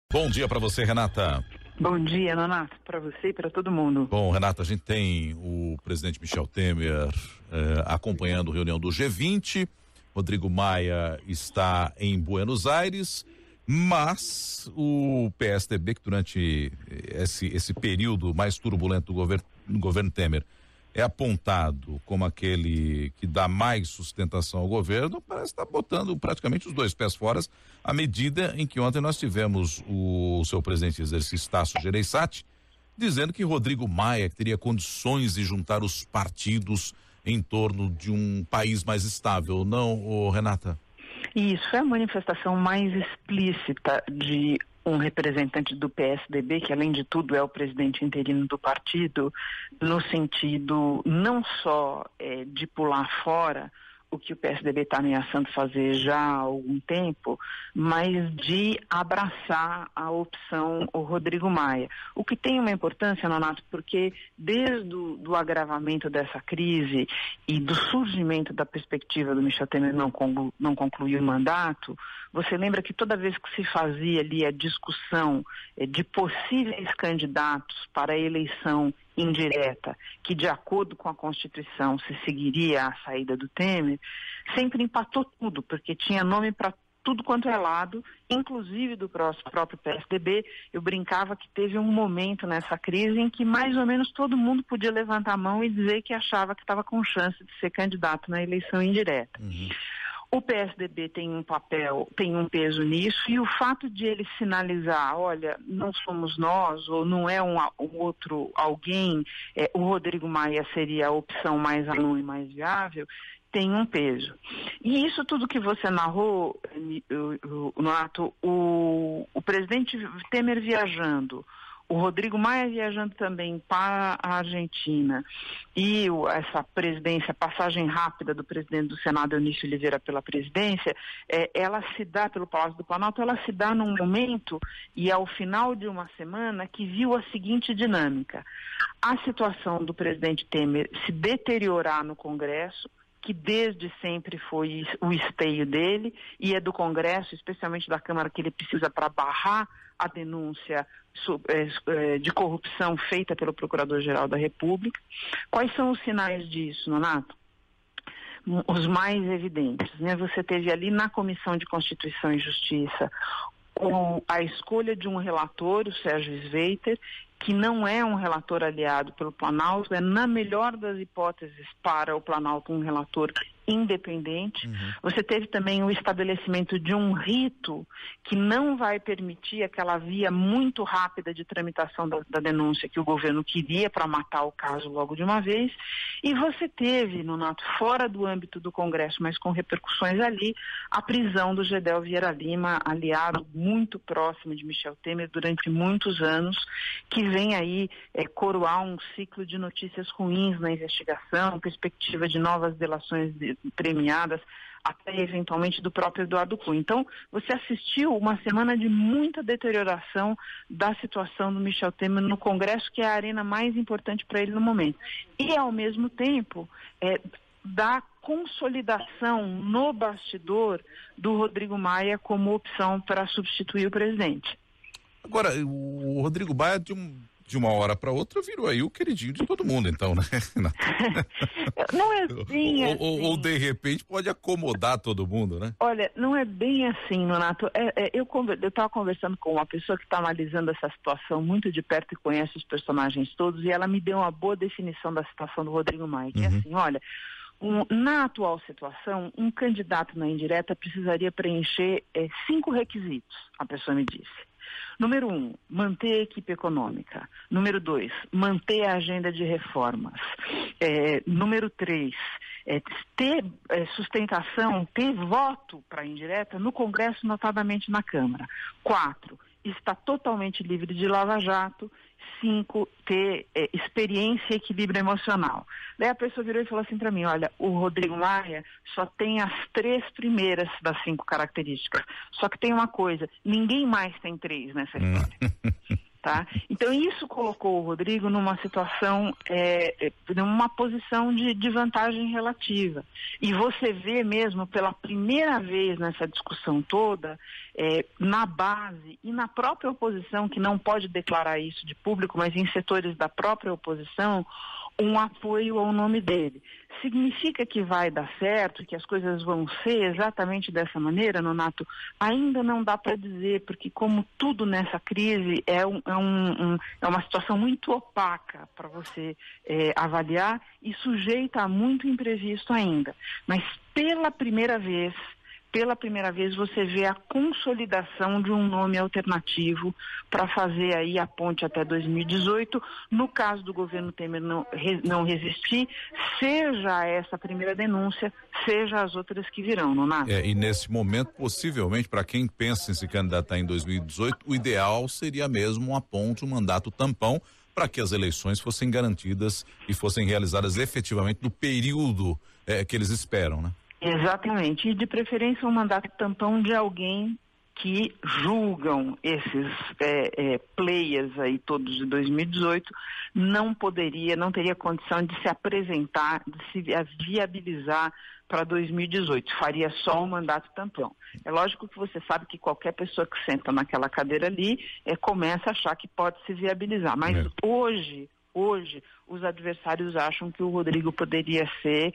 Bom dia para você, Renata. Bom dia, Nonato, para você e para todo mundo. Bom, Renata, a gente tem o presidente Michel Temer acompanhando a reunião do G20. Rodrigo Maia está em Buenos Aires, mas o PSDB, que durante esse período mais turbulento do governo Temer é apontado como aquele que dá mais sustentação ao governo, parece estar botando praticamente os dois pés fora, à medida em que ontem nós tivemos o seu presidente exercício Tasso Gereissati dizendo que Rodrigo Maia teria condições de juntar os partidos em torno de um país mais estável, não, Renata? Isso é a manifestação mais explícita de um representante do PSDB, que além de tudo é o presidente interino do partido, no sentido não só de pular fora o que o PSDB está ameaçando fazer já há algum tempo, mas de abraçar a opção o Rodrigo Maia. O que tem uma importância, Nonato, porque desde o agravamento dessa crise e do surgimento da perspectiva do Michel Temer não concluir o mandato, você lembra que toda vez que se fazia ali a discussão de possíveis candidatos para a eleição indireta, que de acordo com a Constituição se seguiria a saída do Temer, sempre empatou tudo, porque tinha nome para tudo quanto é lado, inclusive do próprio PSDB. Eu brincava que teve um momento nessa crise em que mais ou menos todo mundo podia levantar a mão e dizer que achava que estava com chance de ser candidato na eleição indireta. Uhum. O PSDB tem um papel, tem um peso nisso, e o fato de ele sinalizar, olha, não somos nós, ou não é um outro alguém, o Rodrigo Maia seria a opção mais anônima e mais viável, tem um peso. E isso tudo que você narrou, Nonato, o presidente Temer viajando, o Rodrigo Maia viajando também para a Argentina e essa presidência, passagem rápida do presidente do Senado, Eunício Oliveira, pela presidência, ela se dá pelo Palácio do Planalto, ela se dá num momento e ao final de uma semana que viu a seguinte dinâmica: a situação do presidente Temer se deteriorar no Congresso, que desde sempre foi o esteio dele, e é do Congresso, especialmente da Câmara, que ele precisa para barrar a denúncia de corrupção feita pelo Procurador-Geral da República. Quais são os sinais disso, Nonato? Os mais evidentes, né? Você teve ali na Comissão de Constituição e Justiça a escolha de um relator, o Sérgio Sveiter, que não é um relator aliado pelo Planalto, é, na melhor das hipóteses, para o Planalto, um relator independente. Uhum. Você teve também o estabelecimento de um rito que não vai permitir aquela via muito rápida de tramitação da denúncia que o governo queria para matar o caso logo de uma vez. E você teve, Nonato, fora do âmbito do Congresso, mas com repercussões ali, a prisão do Gedel Vieira Lima, aliado muito próximo de Michel Temer durante muitos anos, que vem aí coroar um ciclo de notícias ruins na investigação, perspectiva de novas delações premiadas, até eventualmente do próprio Eduardo Cunha. Então, você assistiu uma semana de muita deterioração da situação do Michel Temer no Congresso, que é a arena mais importante para ele no momento. E, ao mesmo tempo, da consolidação no bastidor do Rodrigo Maia como opção para substituir o presidente. Agora, o Rodrigo Maia, de uma hora para outra, virou aí o queridinho de todo mundo, então, né? Não é bem assim. Ou de repente pode acomodar todo mundo, né? Olha, não é bem assim, Nonato. Eu estava conversando com uma pessoa que está analisando essa situação muito de perto e conhece os personagens todos, e ela me deu uma boa definição da situação do Rodrigo Maia, que é assim, olha, na atual situação, um candidato na indireta precisaria preencher 5 requisitos, a pessoa me disse. Número 1, manter a equipe econômica. Número 2, manter a agenda de reformas. Número 3, ter sustentação, ter voto para a indireta no Congresso, notadamente na Câmara. 4, estar totalmente livre de lava-jato. 5, ter experiência e equilíbrio emocional. Daí a pessoa virou e falou assim para mim, olha, o Rodrigo Maia só tem as 3 primeiras das 5 características. Só que tem uma coisa, ninguém mais tem 3 nessa história. Tá? Então isso colocou o Rodrigo numa situação, numa posição de vantagem relativa. E você vê mesmo pela primeira vez nessa discussão toda, na base e na própria oposição, que não pode declarar isso de público, mas em setores da própria oposição, um apoio ao nome dele. Significa que vai dar certo, que as coisas vão ser exatamente dessa maneira, Nonato? Ainda não dá para dizer, porque como tudo nessa crise é uma situação muito opaca para você avaliar e sujeita a muito imprevisto ainda. Mas pela primeira vez você vê a consolidação de um nome alternativo para fazer aí a ponte até 2018. No caso do governo Temer não resistir, seja essa primeira denúncia, seja as outras que virão, Nonato. E nesse momento, possivelmente, para quem pensa em se candidatar em 2018, o ideal seria mesmo uma ponte, um mandato tampão, para que as eleições fossem garantidas e fossem realizadas efetivamente no período que eles esperam, né? Exatamente, e de preferência um mandato tampão de alguém que julgam esses players aí todos de 2018, não teria condição de se apresentar, de se viabilizar para 2018, faria só um mandato tampão. É lógico que você sabe que qualquer pessoa que senta naquela cadeira ali começa a achar que pode se viabilizar, mas hoje os adversários acham que o Rodrigo poderia ser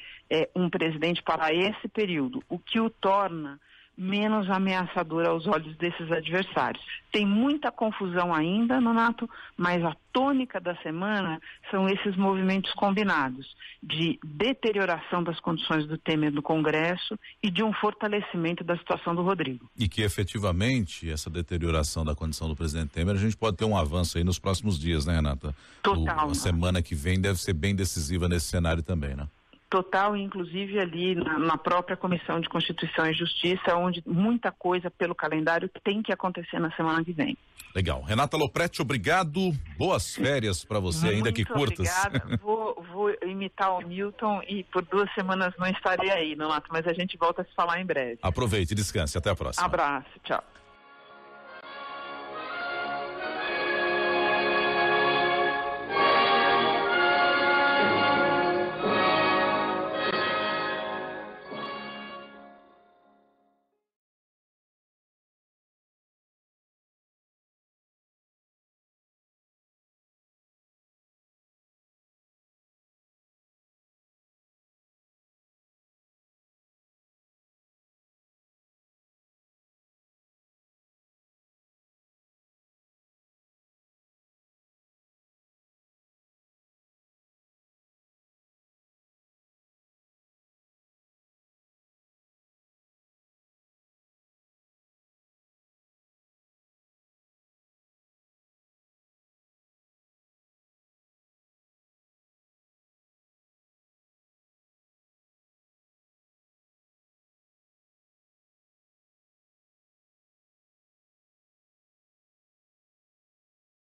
um presidente para esse período, o que o torna menos ameaçador aos olhos desses adversários. Tem muita confusão ainda, Nonato, mas a tônica da semana são esses movimentos combinados de deterioração das condições do Temer no Congresso e de um fortalecimento da situação do Rodrigo. E que efetivamente essa deterioração da condição do presidente Temer, a gente pode ter um avanço aí nos próximos dias, né, Renata? Total. A semana que vem deve ser bem decisiva nesse cenário também, né? Total, inclusive ali na própria Comissão de Constituição e Justiça, onde muita coisa pelo calendário tem que acontecer na semana que vem. Legal. Renata Lopretti, obrigado. Boas férias para você, ainda que curtas. Obrigada. Vou imitar o Milton e por 2 semanas não estarei aí, Nonato, mas a gente volta a se falar em breve. Aproveite, descanse. Até a próxima. Abraço, tchau.